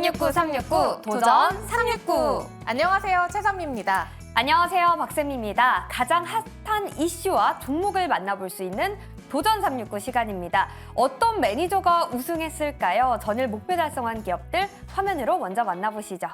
369 도전 369. 안녕하세요, 최선미입니다. 안녕하세요, 박쌤입니다. 가장 핫한 이슈와 종목을 만나볼 수 있는 도전 369 시간입니다. 어떤 매니저가 우승했을까요? 전일 목표 달성한 기업들 화면으로 먼저 만나보시죠.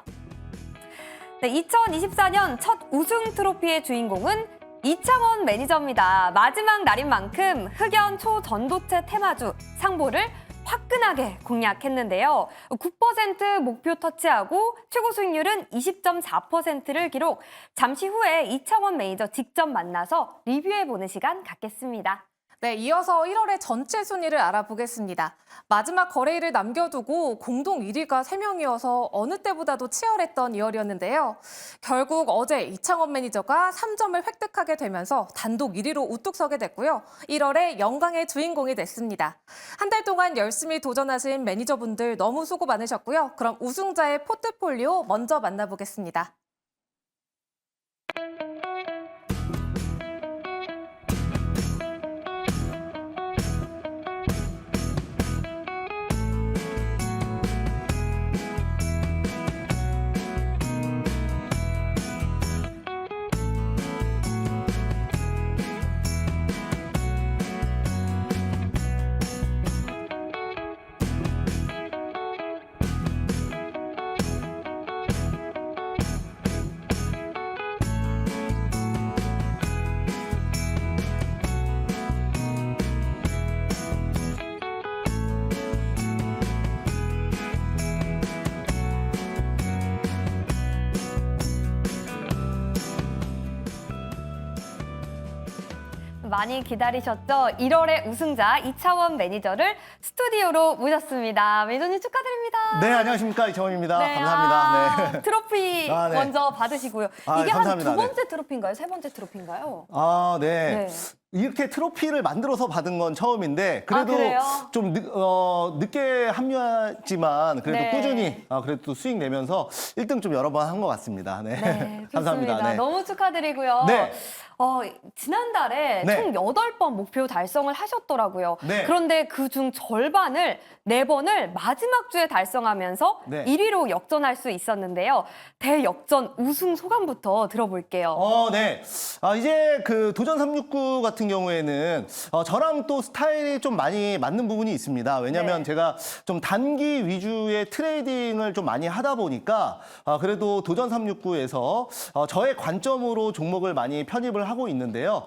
네, 2024년 첫 우승 트로피의 주인공은 이창원 매니저입니다. 마지막 날인 만큼 흑연 초전도체 테마주 상보를 화끈하게 공략했는데요. 9% 목표 터치하고 최고 수익률은 20.4%를 기록. 잠시 후에 이창원 매니저 직접 만나서 리뷰해보는 시간 갖겠습니다. 네, 이어서 1월의 전체 순위를 알아보겠습니다. 마지막 거래일을 남겨두고 공동 1위가 3명이어서 어느 때보다도 치열했던 2월이었는데요. 결국 어제 이창원 매니저가 3점을 획득하게 되면서 단독 1위로 우뚝 서게 됐고요. 1월의 영광의 주인공이 됐습니다. 한 달 동안 열심히 도전하신 매니저분들 너무 수고 많으셨고요. 그럼 우승자의 포트폴리오 먼저 만나보겠습니다. 많이 기다리셨죠? 1월의 우승자 이창원 매니저를 스튜디오로 모셨습니다. 매니저님 축하드립니다. 네, 안녕하십니까. 이창원입니다. 네, 감사합니다. 네. 트로피 네. 먼저 받으시고요. 아, 이게 한 감사합니다. 두 번째 트로피인가요? 세 번째 트로피인가요? 네. 네. 이렇게 트로피를 만들어서 받은 건 처음인데 그래도 그래요? 좀 늦게 합류했지만 그래도 네. 꾸준히 그래도 또 수익 내면서 1등 좀 여러 번 한 것 같습니다. 네. 네, 감사합니다. 좋습니다. 네. 너무 축하드리고요. 네. 지난달에 네. 총 8번 목표 달성을 하셨더라고요. 네. 그런데 그중 절반을 4번을 마지막 주에 달성하면서 네. 1위로 역전할 수 있었는데요. 대역전 우승 소감부터 들어볼게요. 네. 이제 그 도전 369 같은 경우에는 저랑 또 스타일이 좀 많이 맞는 부분이 있습니다. 왜냐하면 네. 제가 좀 단기 위주의 트레이딩을 좀 많이 하다 보니까 그래도 도전 369에서 저의 관점으로 종목을 많이 편입을 하고 있는데요.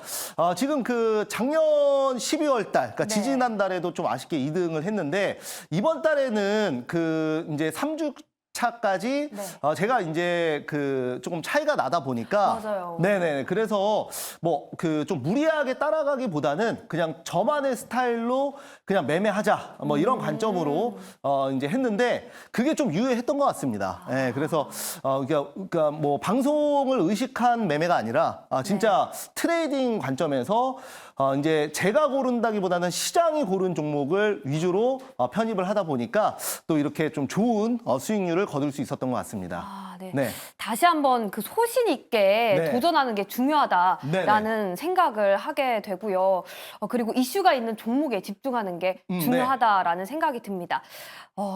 지금 그 작년 12월 달, 그러니까 네. 지지난 달에도 좀 아쉽게 2등을 했는데 이번 달에는 그 이제 3주 차까지 네. 제가 이제 그 조금 차이가 나다 보니까 맞아요. 네네. 그래서 뭐 그 좀 무리하게 따라가기보다는 그냥 저만의 스타일로 그냥 매매하자 뭐 이런 관점으로 이제 했는데 그게 좀 유효했던 것 같습니다. 네, 그래서 그러니까 뭐 방송을 의식한 매매가 아니라 진짜 트레이딩 관점에서 이제 제가 고른다기보다는 시장이 고른 종목을 위주로 편입을 하다 보니까 또 이렇게 좀 좋은 수익률을 거둘 수 있었던 것 같습니다. 네. 네. 다시 한번 그 소신 있게 네. 도전하는 게 중요하다라는 네, 생각을 하게 되고요. 그리고 이슈가 있는 종목에 집중하는 게 중요하다라는 생각이 듭니다.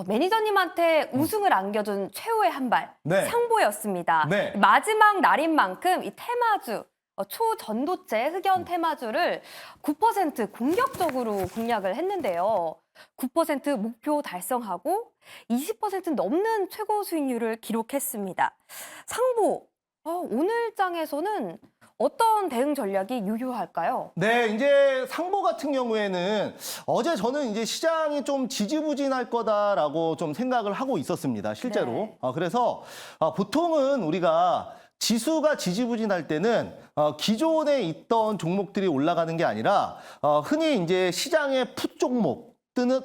매니저님한테 우승을 안겨준 최후의 한 발, 네. 상보였습니다. 네. 마지막 날인 만큼 이 테마주, 초전도체 흑연 테마주를 9% 공격적으로 공략을 했는데요. 9% 목표 달성하고 20% 넘는 최고 수익률을 기록했습니다. 상보, 오늘 장에서는 어떤 대응 전략이 유효할까요? 네, 이제 상보 같은 경우에는 어제 저는 이제 시장이 좀 지지부진할 거다라고 좀 생각을 하고 있었습니다, 실제로. 네. 그래서 보통은 우리가 지수가 지지부진할 때는 기존에 있던 종목들이 올라가는 게 아니라 흔히 이제 시장의 풋 종목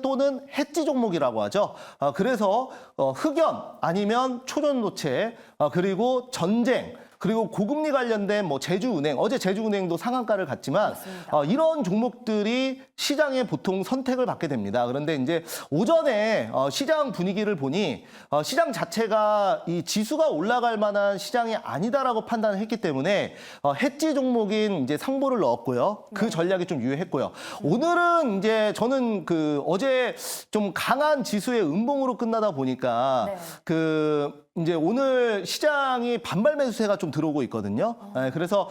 또는 해지 종목이라고 하죠. 그래서 흑연 아니면 초전도체 그리고 전쟁 그리고 고금리 관련된 뭐 제주은행, 어제 제주은행도 상한가를 갔지만 맞습니다. 이런 종목들이 시장에 보통 선택을 받게 됩니다. 그런데 이제 오전에 시장 분위기를 보니 시장 자체가 이 지수가 올라갈 만한 시장이 아니다라고 판단을 했기 때문에 해지 종목인 이제 상보를 넣었고요. 그 전략이 좀 유효했고요. 오늘은 이제 저는 그 어제 좀 강한 지수의 음봉으로 끝나다 보니까 네. 그 이제 오늘 시장이 반발 매수세가 좀 들어오고 있거든요. 네, 그래서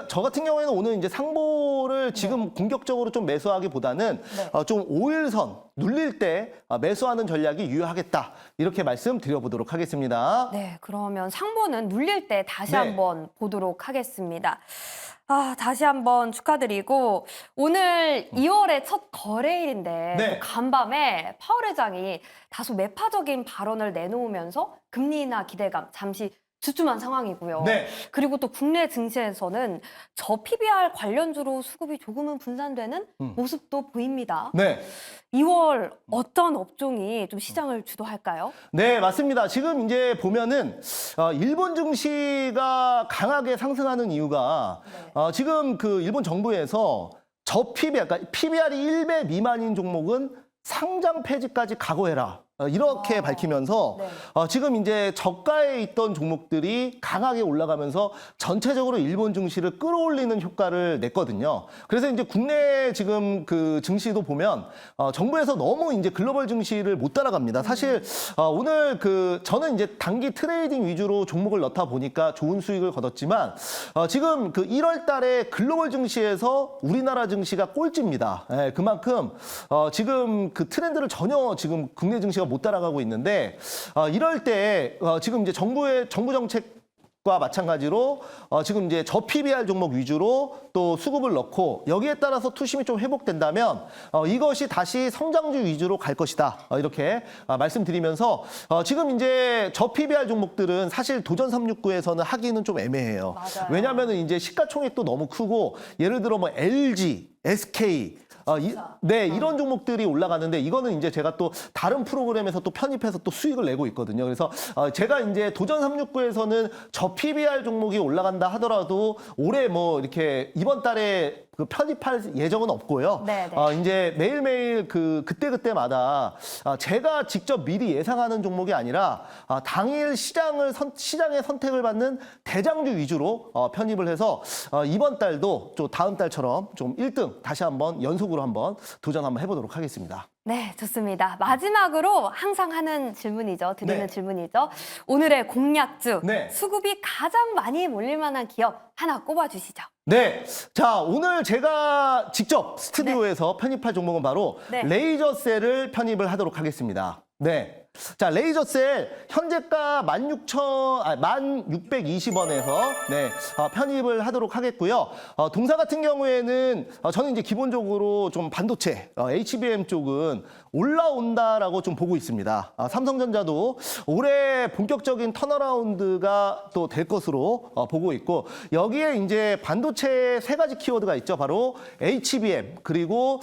저 같은 경우에는 오늘 이제 상보를 지금 공격적으로 좀 매수하기보다는 좀 5일선 눌릴 때 매수하는 전략이 유효하겠다. 이렇게 말씀드려보도록 하겠습니다. 네, 그러면 상보는 눌릴 때 다시 네. 한번 보도록 하겠습니다. 다시 한번 축하드리고 오늘 2월의 첫 거래일인데 네. 또 간밤에 파월 회장이 다소 매파적인 발언을 내놓으면서 금리 인하 기대감 잠시 주춤한 상황이고요. 네. 그리고 또 국내 증시에서는 저 PBR 관련주로 수급이 조금은 분산되는 모습도 보입니다. 네. 2월 어떤 업종이 좀 시장을 주도할까요? 네, 맞습니다. 지금 이제 보면은 일본 증시가 강하게 상승하는 이유가 지금 그 일본 정부에서 저 PBR, 그러니까 PBR이 1배 미만인 종목은 상장 폐지까지 각오해라. 이렇게 밝히면서 네. 지금 이제 저가에 있던 종목들이 강하게 올라가면서 전체적으로 일본 증시를 끌어올리는 효과를 냈거든요. 그래서 이제 국내 지금 그 증시도 보면 정부에서 너무 이제 글로벌 증시를 못 따라갑니다. 사실 오늘 그 저는 이제 단기 트레이딩 위주로 종목을 넣다 보니까 좋은 수익을 거뒀지만 지금 그 1월 달에 글로벌 증시에서 우리나라 증시가 꼴찌입니다. 예, 그만큼 지금 그 트렌드를 전혀 지금 국내 증시가 못 따라가고 있는데 이럴 때 지금 이제 정부 정책과 마찬가지로 지금 이제 저 PBR 종목 위주로 또 수급을 넣고 여기에 따라서 투심이 좀 회복된다면 이것이 다시 성장주 위주로 갈 것이다. 이렇게 말씀드리면서 지금 이제 저 PBR 종목들은 사실 도전 369에서는 하기는 좀 애매해요. 맞아요. 왜냐하면 이제 시가총액도 너무 크고 예를 들어 뭐 LG, SK 네, 이런 종목들이 올라가는데 이거는 이제 제가 또 다른 프로그램에서 또 편입해서 또 수익을 내고 있거든요. 그래서 제가 이제 도전 369에서는 저 PBR 종목이 올라간다 하더라도 올해 뭐 이렇게 이번 달에 그 편입할 예정은 없고요. 네, 네. 이제 매일매일 그때마다 제가 직접 미리 예상하는 종목이 아니라 당일 시장의 선택을 받는 대장주 위주로 편입을 해서 이번 달도 좀 다음 달처럼 좀 1등 다시 한번 연속으로 한번 도전 한번 해보도록 하겠습니다. 네, 좋습니다. 마지막으로 항상 하는 질문이죠. 드리는 네. 질문이죠. 오늘의 공략주, 네. 수급이 가장 많이 몰릴 만한 기업 하나 꼽아주시죠. 네. 자, 오늘 제가 직접 스튜디오에서 편입할 종목은 바로 네. 레이저셀을 편입을 하도록 하겠습니다. 네. 자, 레이저셀 현재가 1620원에서 네, 편입을 하도록 하겠고요. 동사 같은 경우에는 저는 이제 기본적으로 좀 반도체, HBM 쪽은 올라온다라고 좀 보고 있습니다. 삼성전자도 올해 본격적인 턴어라운드가 또 될 것으로 보고 있고 여기에 이제 반도체 세 가지 키워드가 있죠. 바로 HBM 그리고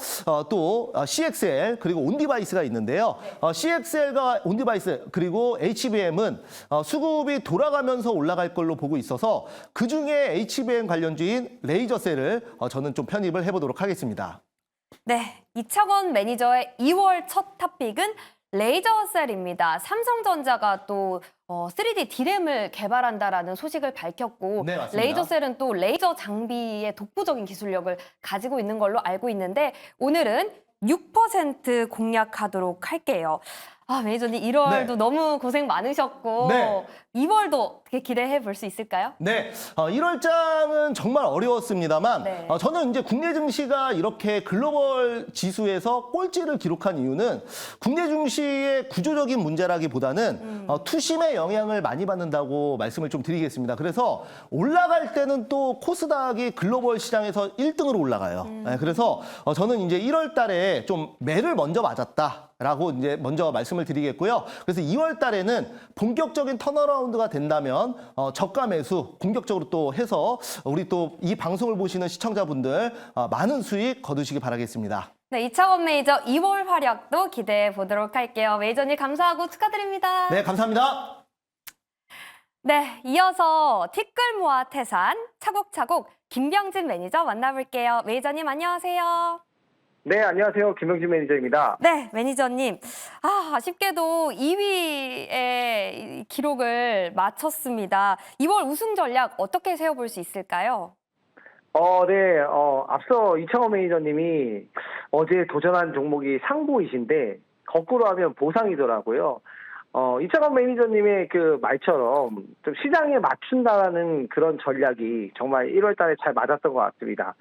또 CXL 그리고 온디바이스가 있는데요. CXL과 온디바이스 그리고 HBM은 수급이 돌아가면서 올라갈 걸로 보고 있어서 그중에 HBM 관련주인 레이저셀을 저는 좀 편입을 해보도록 하겠습니다. 네, 이창원 매니저의 2월 첫 탑픽은 레이저셀입니다. 삼성전자가 또 3D D램을 개발한다라는 소식을 밝혔고 네, 맞습니다. 레이저셀은 또 레이저 장비의 독보적인 기술력을 가지고 있는 걸로 알고 있는데 오늘은 6% 공략하도록 할게요. 매니저님 1월도 네. 너무 고생 많으셨고 네. 2월도 어떻게 기대해 볼 수 있을까요? 네, 1월장은 정말 어려웠습니다만 네. 저는 이제 국내 증시가 이렇게 글로벌 지수에서 꼴찌를 기록한 이유는 국내 증시의 구조적인 문제라기보다는 투심의 영향을 많이 받는다고 말씀을 좀 드리겠습니다. 그래서 올라갈 때는 또 코스닥이 글로벌 시장에서 1등으로 올라가요. 네, 그래서 저는 이제 1월 달에 좀 매를 먼저 맞았다라고 이제 먼저 말씀을 드리겠고요. 그래서 2월 달에는 본격적인 턴어라운드가 된다면 저가 매수 공격적으로 또 해서 우리 또 이 방송을 보시는 시청자분들 많은 수익 거두시기 바라겠습니다. 네, 이창원 매니저 2월 활약도 기대해 보도록 할게요. 매니저님 감사하고 축하드립니다. 네, 감사합니다. 네, 이어서 티끌모아 태산 차곡차곡 김병진 매니저 만나볼게요. 매니저님 안녕하세요. 네, 안녕하세요. 김병진 매니저입니다. 네, 매니저님. 아쉽게도 2위의 기록을 마쳤습니다. 이번 우승 전략 어떻게 세워볼 수 있을까요? 네, 앞서 이창호 매니저님이 어제 도전한 종목이 상보이신데, 거꾸로 하면 보상이더라고요. 이창호 매니저님의 그 말처럼 좀 시장에 맞춘다라는 그런 전략이 정말 1월 달에 잘 맞았던 것 같습니다.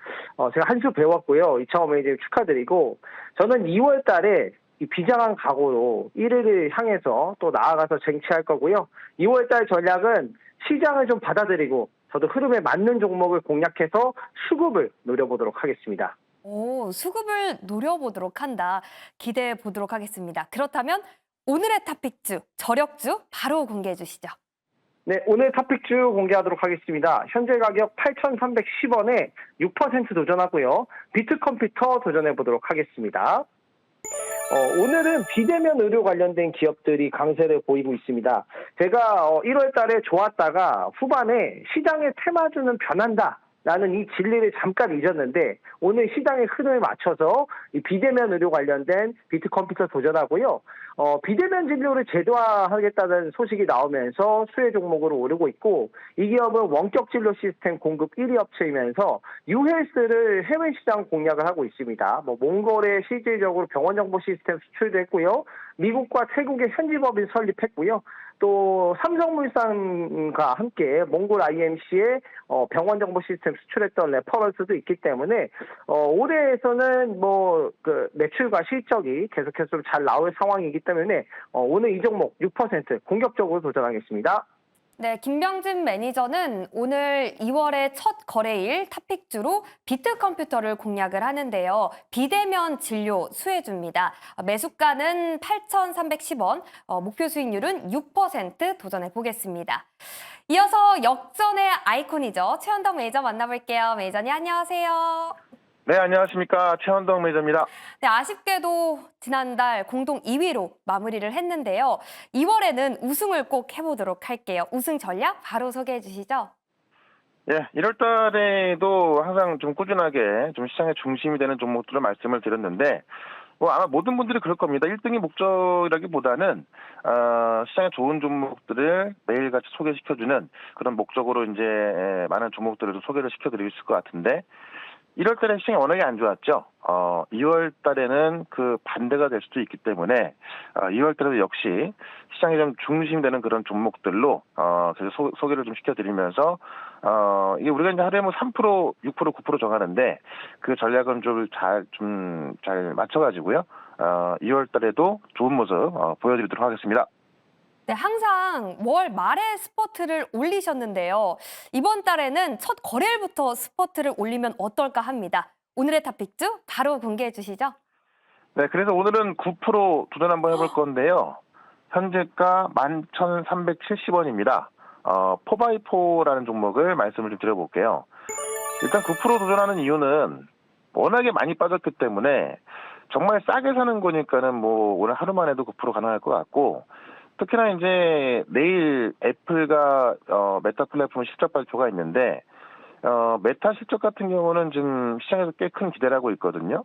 제가 한 수 배웠고요. 이창호 매니저님 축하드리고, 저는 2월 달에 이 비장한 각오로 1위를 향해서 또 나아가서 쟁취할 거고요. 2월 달 전략은 시장을 좀 받아들이고, 저도 흐름에 맞는 종목을 공략해서 수급을 노려보도록 하겠습니다. 오, 수급을 노려보도록 한다. 기대해 보도록 하겠습니다. 그렇다면 오늘의 탑픽주, 저력주 바로 공개해 주시죠. 네, 오늘 탑픽주 공개하도록 하겠습니다. 현재 가격 8,310원에 6% 도전하고요. 비트컴퓨터 도전해보도록 하겠습니다. 오늘은 비대면 의료 관련된 기업들이 강세를 보이고 있습니다. 제가 1월 달에 좋았다가 후반에 시장의 테마주는 변한다. 라는 이 진리를 잠깐 잊었는데 오늘 시장의 흐름에 맞춰서 이 비대면 의료 관련된 비트컴퓨터 도전하고요. 비대면 진료를 제도화하겠다는 소식이 나오면서 수혜 종목으로 오르고 있고 이 기업은 원격 진료 시스템 공급 1위 업체이면서 유헬스를 해외 시장 공략을 하고 있습니다. 몽골에 실질적으로 병원 정보 시스템 수출도 했고요. 미국과 태국의 현지법인 설립했고요. 또 삼성물산과 함께 몽골 IMC에 병원 정보 시스템 수출했던 레퍼런스도 있기 때문에 올해에서는 매출과 실적이 계속해서 잘 나올 상황이기 때문에 오늘 이 종목 6% 공격적으로 도전하겠습니다. 네, 김병진 매니저는 오늘 2월의 첫 거래일 탑픽주로 비트컴퓨터를 공략을 하는데요. 비대면 진료 수혜주입니다. 매수가는 8,310원, 목표 수익률은 6% 도전해 보겠습니다. 이어서 역전의 아이콘이죠. 최현덕 매니저 만나볼게요. 매니저님 안녕하세요. 네, 안녕하십니까. 최원동 매니저입니다. 네, 아쉽게도 지난달 공동 2위로 마무리를 했는데요. 2월에는 우승을 꼭 해보도록 할게요. 우승 전략 바로 소개해 주시죠. 예, 1월 달에도 항상 좀 꾸준하게 좀 시장의 중심이 되는 종목들을 말씀을 드렸는데, 아마 모든 분들이 그럴 겁니다. 1등이 목적이라기보다는, 시장에 좋은 종목들을 매일같이 소개시켜주는 그런 목적으로 이제 많은 종목들을 좀 소개를 시켜드리고 있을 것 같은데, 1월 달에 시장이 워낙에 안 좋았죠. 2월 달에는 그 반대가 될 수도 있기 때문에 2월 달에도 역시 시장이 좀 중심되는 그런 종목들로 계속 소개를 좀 시켜드리면서 이게 우리가 이제 하루에 3%, 6%, 9% 정하는데 그 전략은 좀 잘 맞춰가지고요. 2월 달에도 좋은 모습 보여드리도록 하겠습니다. 네, 항상 월 말에 스포트를 올리셨는데요. 이번 달에는 첫 거래일부터 스포트를 올리면 어떨까 합니다. 오늘의 탑픽주 바로 공개해 주시죠. 네, 그래서 오늘은 9% 도전 한번 해볼 건데요. 현재가 11,370원입니다. 4x4라는 종목을 말씀을 좀 드려볼게요. 일단 9% 도전하는 이유는 워낙에 많이 빠졌기 때문에 정말 싸게 사는 거니까는 오늘 하루만 해도 9% 가능할 것 같고, 특히나 이제 내일 애플과 메타 플랫폼 실적 발표가 있는데 메타 실적 같은 경우는 지금 시장에서 꽤 큰 기대를 하고 있거든요.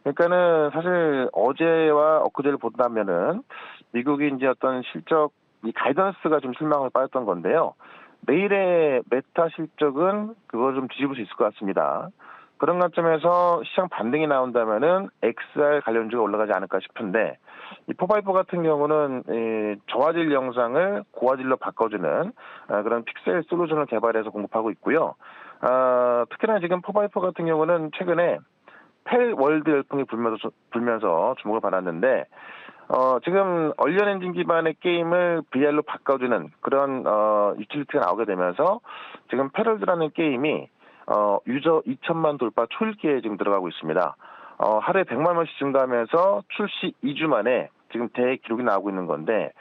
그러니까는 사실 어제와 엊그제를 본다면은 미국이 이제 어떤 실적 이 가이던스가 좀 실망을 빠졌던 건데요. 내일의 메타 실적은 그걸 좀 뒤집을 수 있을 것 같습니다. 그런 관점에서 시장 반등이 나온다면은 XR 관련주가 올라가지 않을까 싶은데, 이 4x4 같은 경우는 저화질 영상을 고화질로 바꿔주는 그런 픽셀 솔루션을 개발해서 공급하고 있고요. 특히나 지금 4x4 같은 경우는 최근에 펠 월드 열풍이 불면서 주목을 받았는데, 지금 얼리언 엔진 기반의 게임을 VR로 바꿔주는 그런 유틸리티가 나오게 되면서 지금 패럴드라는 게임이 유저 2천만 돌파 초읽기에 지금 들어가고 있습니다. 하루에 100만 명씩 증가하면서 출시 2주 만에 지금 대기록이 나오고 있는 건데,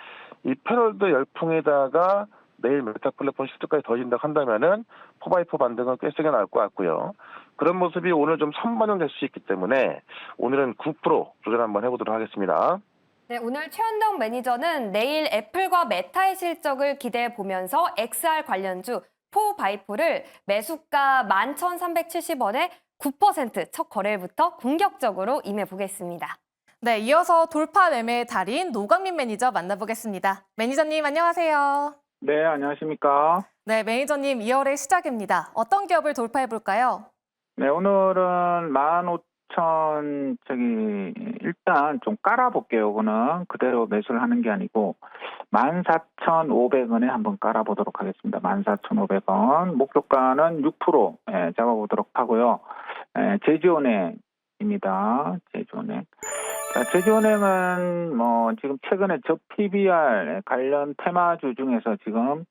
이 패럴드 열풍에다가 내일 메타 플랫폼 실적까지 더진다고 한다면은 4x4 반등은 꽤 세게 나올 것 같고요. 그런 모습이 오늘 좀 선반영될 수 있기 때문에 오늘은 9% 도전 한번 해보도록 하겠습니다. 네, 오늘 최현덕 매니저는 내일 애플과 메타의 실적을 기대해 보면서 XR 관련주 포바이포를 매수가 11,370원에 9% 첫 거래일부터 공격적으로 임해 보겠습니다. 네, 이어서 돌파 매매의 달인 노광민 매니저 만나보겠습니다. 매니저님 안녕하세요. 네, 안녕하십니까. 네, 매니저님 2월의 시작입니다. 어떤 기업을 돌파해 볼까요? 네, 오늘은 15,000, 일단 좀 깔아볼게요. 이거는 그대로 매수를 하는 게 아니고, 14,500원에 한번 깔아보도록 하겠습니다. 14,500원. 목표가는 6% 잡아보도록 하고요. 제주은행입니다. 제주은행. 자, 제주은행은 지금 최근에 저 PBR 관련 테마주 중에서 지금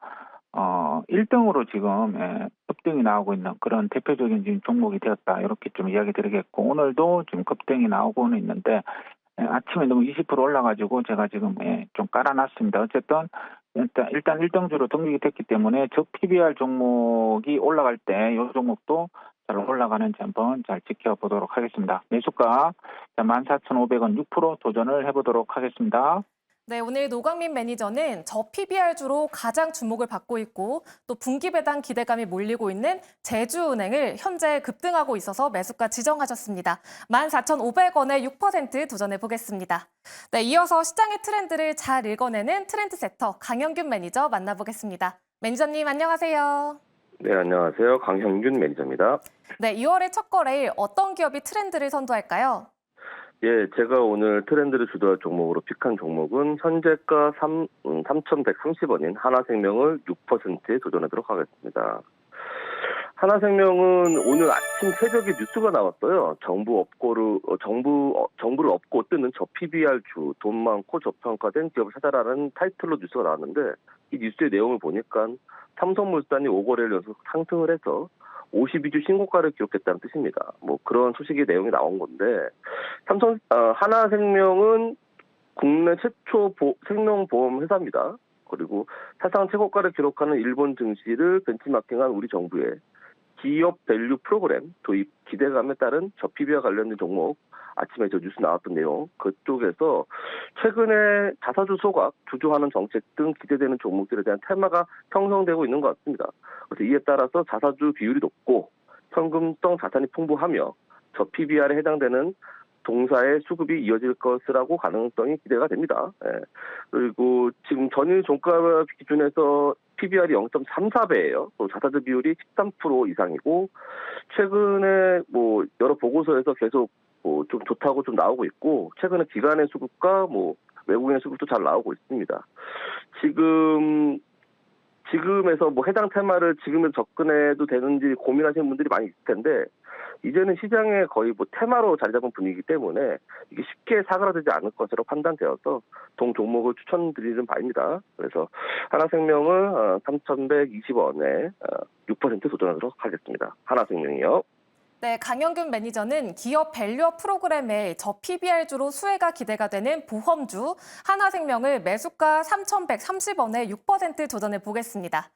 1등으로 지금 급등이 나오고 있는 그런 대표적인 지금 종목이 되었다. 이렇게 좀 이야기 드리겠고, 오늘도 지금 급등이 나오고는 있는데 아침에 너무 20% 올라가지고 제가 지금 좀 깔아놨습니다. 어쨌든 일단 1등주로 등록이 됐기 때문에 저 PBR 종목이 올라갈 때 이 종목도 잘 올라가는지 한번 잘 지켜보도록 하겠습니다. 매수가 14,500원 6% 도전을 해보도록 하겠습니다. 네, 오늘 노광민 매니저는 저 PBR주로 가장 주목을 받고 있고 또 분기 배당 기대감이 몰리고 있는 제주은행을 현재 급등하고 있어서 매수가 지정하셨습니다. 14,500원에 6% 도전해 보겠습니다. 네, 이어서 시장의 트렌드를 잘 읽어내는 트렌드 세터 강영균 매니저 만나보겠습니다. 매니저님 안녕하세요. 네, 안녕하세요. 강형균 매니저입니다. 네, 2월의 첫 거래일 어떤 기업이 트렌드를 선도할까요? 예, 제가 오늘 트렌드를 주도할 종목으로 픽한 종목은 현재가 3,130원인 하나생명을 6%에 도전하도록 하겠습니다. 하나생명은 오늘 아침 새벽에 뉴스가 나왔어요. 정부를 업고 뜨는 저 PBR주, 돈 많고 저평가된 기업을 찾아라는 타이틀로 뉴스가 나왔는데, 이 뉴스의 내용을 보니까 삼성물산이 5거래일 연속 상승을 해서 52주 신고가를 기록했다는 뜻입니다. 그런 소식의 내용이 나온 건데, 하나생명은 국내 최초 생명보험 회사입니다. 그리고 사상 최고가를 기록하는 일본 증시를 벤치마킹한 우리 정부의 기업 밸류 프로그램 도입 기대감에 따른 저 PB와 관련된 종목, 아침에 저 뉴스 나왔던 내용, 그쪽에서 최근에 자사주 소각, 주주환원 정책 등 기대되는 종목들에 대한 테마가 형성되고 있는 것 같습니다. 그래서 이에 따라서 자사주 비율이 높고 현금성 자산이 풍부하며 저 PBR에 해당되는 동사의 수급이 이어질 것이라고 가능성이 기대가 됩니다. 그리고 지금 전일 종가 기준에서 PBR이 0.34배예요. 또 자사주 비율이 13% 이상이고, 최근에 여러 보고서에서 계속 좀 좋다고 좀 나오고 있고, 최근에 기관의 수급과 외국인의 수급도 잘 나오고 있습니다. 지금에서 해당 테마를 지금에서 접근해도 되는지 고민하시는 분들이 많이 있을 텐데, 이제는 시장에 거의 테마로 자리 잡은 분위기이기 때문에 이게 쉽게 사그라들지 않을 것으로 판단되어서 동 종목을 추천드리는 바입니다. 그래서 하나생명을 3,120원에 6% 도전하도록 하겠습니다. 하나생명이요. 네, 강영균 매니저는 기업 밸류업 프로그램의 저 PBR주로 수혜가 기대가 되는 보험주 하나생명을 매수가 3,130원에 6% 도전해 보겠습니다.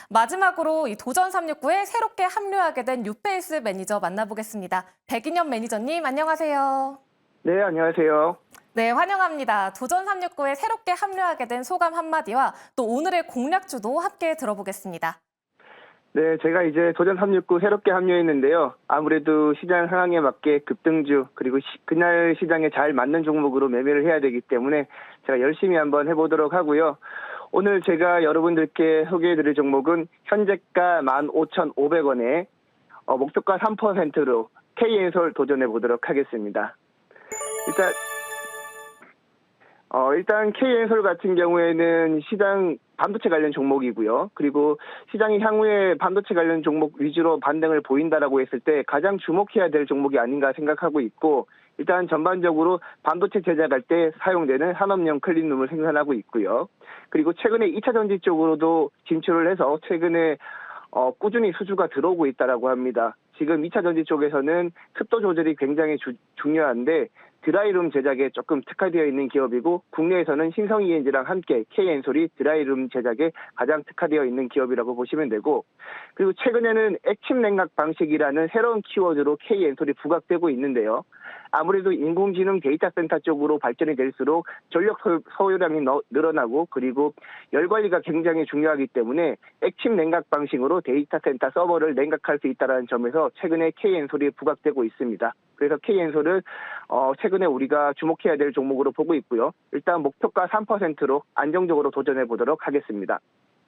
마지막으로 이 도전 369에 새롭게 합류하게 된 뉴페이스 매니저 만나보겠습니다. 백인현 매니저님 안녕하세요. 네, 안녕하세요. 네, 환영합니다. 도전 369에 새롭게 합류하게 된 소감 한마디와 또 오늘의 공략주도 함께 들어보겠습니다. 네, 제가 이제 도전 369 새롭게 합류했는데요. 아무래도 시장 상황에 맞게 급등주, 그리고 그날 시장에 잘 맞는 종목으로 매매를 해야 되기 때문에 제가 열심히 한번 해보도록 하고요. 오늘 제가 여러분들께 소개해드릴 종목은 현재가 15,500원에 목표가 3%로 K엔솔 도전해보도록 하겠습니다. 일단 K엔솔 같은 경우에는 시장 반도체 관련 종목이고요. 그리고 시장이 향후에 반도체 관련 종목 위주로 반등을 보인다라고 했을 때 가장 주목해야 될 종목이 아닌가 생각하고 있고, 일단 전반적으로 반도체 제작할 때 사용되는 산업용 클린룸을 생산하고 있고요. 그리고 최근에 2차 전지 쪽으로도 진출을 해서 최근에 꾸준히 수주가 들어오고 있다라고 합니다. 지금 2차 전지 쪽에서는 습도 조절이 굉장히 중요한데 드라이룸 제작에 조금 특화되어 있는 기업이고, 국내에서는 신성이엔지랑 함께 K엔솔이 드라이룸 제작에 가장 특화되어 있는 기업이라고 보시면 되고, 그리고 최근에는 액침 냉각 방식이라는 새로운 키워드로 K엔솔이 부각되고 있는데요. 아무래도 인공지능 데이터 센터 쪽으로 발전이 될수록 전력 소요량이 늘어나고 그리고 열 관리가 굉장히 중요하기 때문에 액침 냉각 방식으로 데이터 센터 서버를 냉각할 수 있다는 점에서 최근에 K엔솔이 부각되고 있습니다. 그래서 K엔솔을 최근에 우리가 주목해야 될 종목으로 보고 있고요. 일단 목표가 3%로 안정적으로 도전해 보도록 하겠습니다.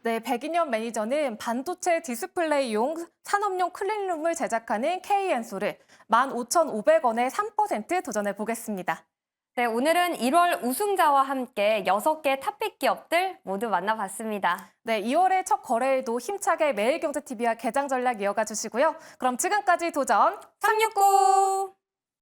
네, 백인현 매니저는 반도체 디스플레이용 산업용 클린룸을 제작하는 K엔솔을 15,500원에 3% 도전해 보겠습니다. 네, 오늘은 1월 우승자와 함께 6개 탑픽 기업들 모두 만나봤습니다. 네, 2월의 첫 거래일도 힘차게 매일경제TV와 개장 전략 이어가 주시고요. 그럼 지금까지 도전 369!